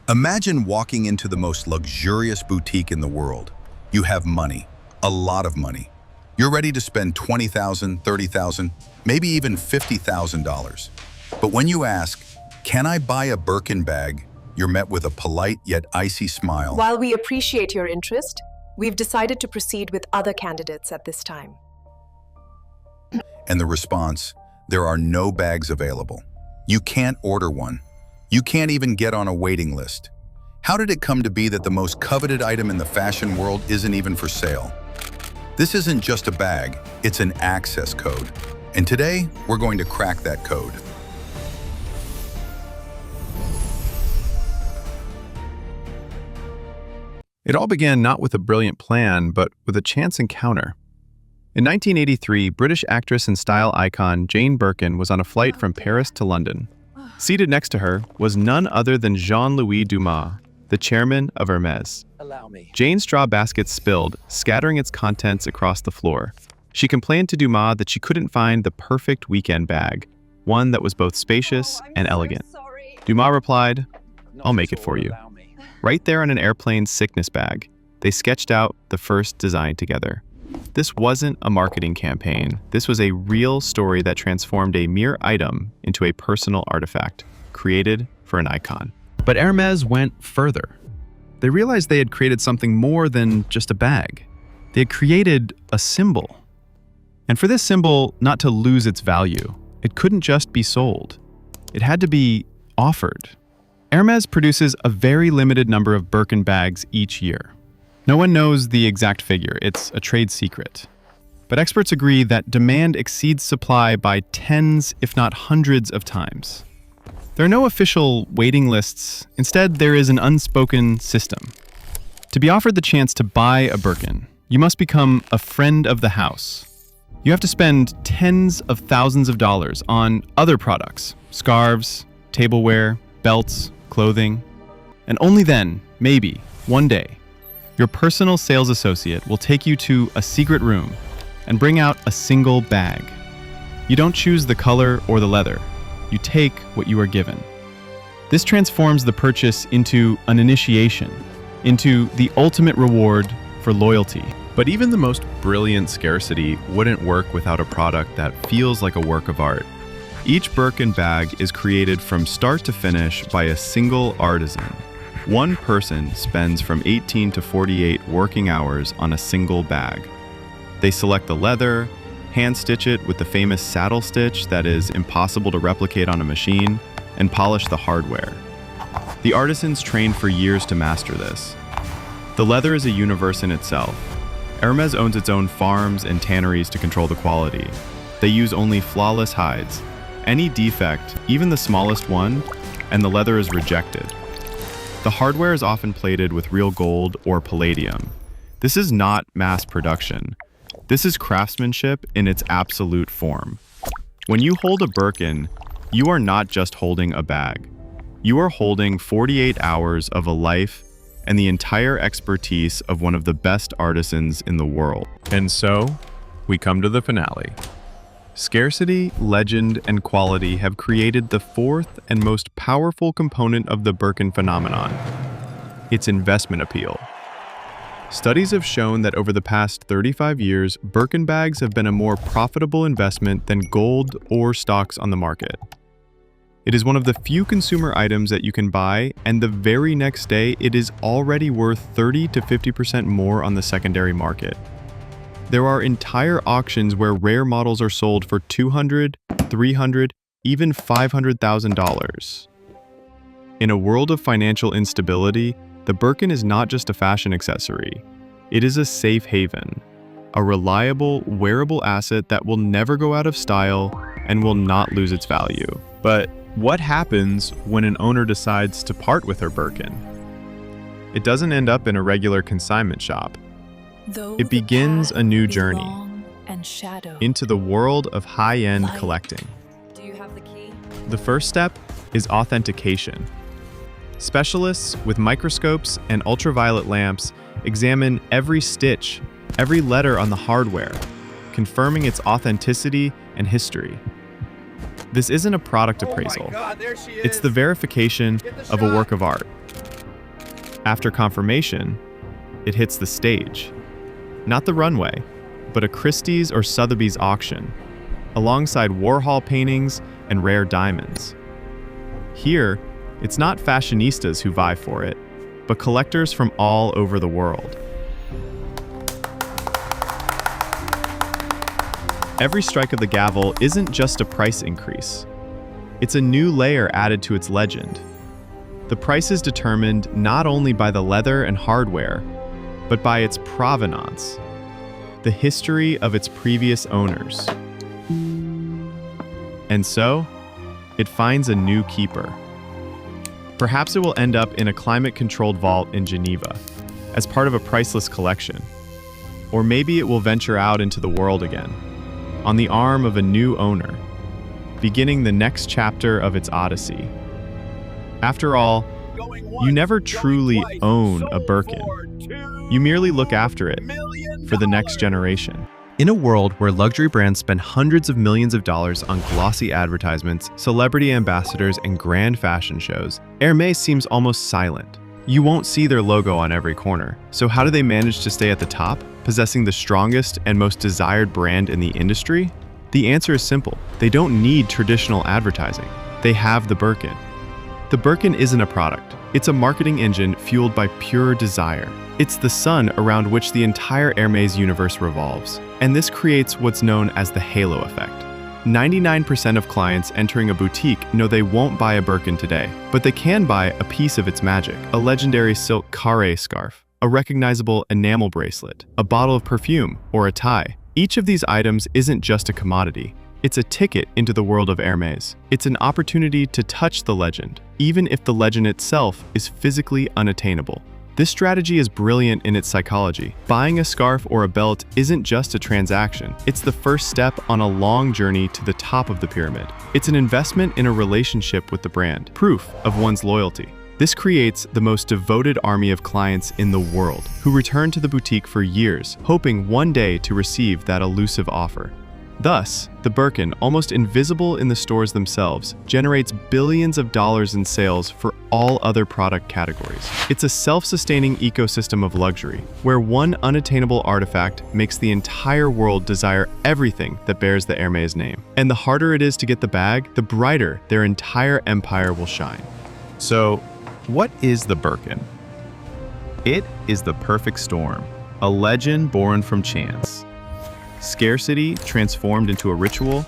Imagine walking into the most luxurious boutique in the world. You have money, a lot of money. You're ready to spend $20,000, $30,000, maybe even $50,000. But when you ask, "Can I buy a Birkin bag?" you're met with a polite yet icy smile. While we appreciate your interest, we've decided to proceed with other candidates at this time. And the response, "There are no bags available. You can't order one. You can't even get on a waiting list." How did it come to be that the most coveted item in the fashion world isn't even for sale? This isn't just a bag, it's an access code. And today, we're going to crack that code. It all began not with a brilliant plan, but with a chance encounter. In 1983, British actress and style icon Jane Birkin was on a flight from Paris to London. Seated next to her was none other than Jean-Louis Dumas, the chairman of Hermès. Jane's straw basket spilled, scattering its contents across the floor. She complained to Dumas that she couldn't find the perfect weekend bag, one that was both spacious and elegant. Dumas replied, "I'll make it for you." Right there on an airplane's sickness bag, they sketched out the first design together. This wasn't a marketing campaign. This was a real story that transformed a mere item into a personal artifact, created for an icon. But Hermès went further. They realized they had created something more than just a bag. They had created a symbol. And for this symbol not to lose its value, it couldn't just be sold. It had to be offered. Hermès produces a very limited number of Birkin bags each year. No one knows the exact figure, it's a trade secret. But experts agree that demand exceeds supply by tens, if not hundreds of times. There are no official waiting lists. Instead, there is an unspoken system. To be offered the chance to buy a Birkin, you must become a friend of the house. You have to spend tens of thousands of dollars on other products, scarves, tableware, belts, clothing. And only then, maybe, one day, your personal sales associate will take you to a secret room and bring out a single bag. You don't choose the color or the leather. You take what you are given. This transforms the purchase into an initiation, into the ultimate reward for loyalty. But even the most brilliant scarcity wouldn't work without a product that feels like a work of art. Each Birkin bag is created from start to finish by a single artisan. One person spends from 18 to 48 working hours on a single bag. They select the leather, hand stitch it with the famous saddle stitch that is impossible to replicate on a machine, and polish the hardware. The artisans train for years to master this. The leather is a universe in itself. Hermès owns its own farms and tanneries to control the quality. They use only flawless hides. Any defect, even the smallest one, and the leather is rejected. The hardware is often plated with real gold or palladium. This is not mass production. This is craftsmanship in its absolute form. When you hold a Birkin, you are not just holding a bag. You are holding 48 hours of a life and the entire expertise of one of the best artisans in the world. And so, we come to the finale. Scarcity, legend, and quality have created the fourth and most powerful component of the Birkin phenomenon: its investment appeal. Studies have shown that over the past 35 years, Birkin bags have been a more profitable investment than gold or stocks on the market. It is one of the few consumer items that you can buy, and the very next day, it is already worth 30 to 50% more on the secondary market. There are entire auctions where rare models are sold for $200,000, $300,000, even $500,000. In a world of financial instability, the Birkin is not just a fashion accessory. It is a safe haven, a reliable, wearable asset that will never go out of style and will not lose its value. But what happens when an owner decides to part with her Birkin? It doesn't end up in a regular consignment shop. It begins a new journey into the world of high-end collecting. Do you have the key? The first step is authentication. Specialists with microscopes and ultraviolet lamps examine every stitch, every letter on the hardware, confirming its authenticity and history. This isn't a product appraisal. It's the verification of a work of art. After confirmation, it hits the stage. Not the runway, but a Christie's or Sotheby's auction, alongside Warhol paintings and rare diamonds. Here, it's not fashionistas who vie for it, but collectors from all over the world. Every strike of the gavel isn't just a price increase. It's a new layer added to its legend. The price is determined not only by the leather and hardware, but by its provenance, the history of its previous owners. And so, it finds a new keeper. Perhaps it will end up in a climate-controlled vault in Geneva, as part of a priceless collection. Or maybe it will venture out into the world again, on the arm of a new owner, beginning the next chapter of its odyssey. After all, you never truly own a Birkin. You merely look after it for the next generation. In a world where luxury brands spend hundreds of millions of dollars on glossy advertisements, celebrity ambassadors, and grand fashion shows, Hermès seems almost silent. You won't see their logo on every corner. So how do they manage to stay at the top, possessing the strongest and most desired brand in the industry? The answer is simple. They don't need traditional advertising. They have the Birkin. The Birkin isn't a product. It's a marketing engine fueled by pure desire. It's the sun around which the entire Hermès universe revolves. And this creates what's known as the halo effect. 99% of clients entering a boutique know they won't buy a Birkin today, but they can buy a piece of its magic: a legendary silk carré scarf, a recognizable enamel bracelet, a bottle of perfume, or a tie. Each of these items isn't just a commodity. It's a ticket into the world of Hermès. It's an opportunity to touch the legend, even if the legend itself is physically unattainable. This strategy is brilliant in its psychology. Buying a scarf or a belt isn't just a transaction. It's the first step on a long journey to the top of the pyramid. It's an investment in a relationship with the brand, proof of one's loyalty. This creates the most devoted army of clients in the world, who return to the boutique for years, hoping one day to receive that elusive offer. Thus, the Birkin, almost invisible in the stores themselves, generates billions of dollars in sales for all other product categories. It's a self-sustaining ecosystem of luxury, where one unattainable artifact makes the entire world desire everything that bears the Hermès name. And the harder it is to get the bag, the brighter their entire empire will shine. So, what is the Birkin? It is the perfect storm, a legend born from chance. Scarcity transformed into a ritual,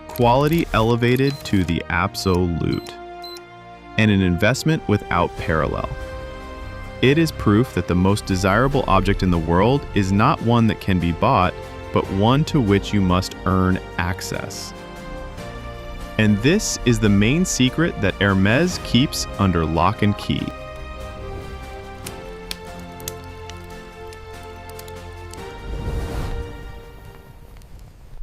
quality elevated to the absolute, and an investment without parallel. It is proof that the most desirable object in the world is not one that can be bought, but one to which you must earn access. And this is the main secret that Hermès keeps under lock and key.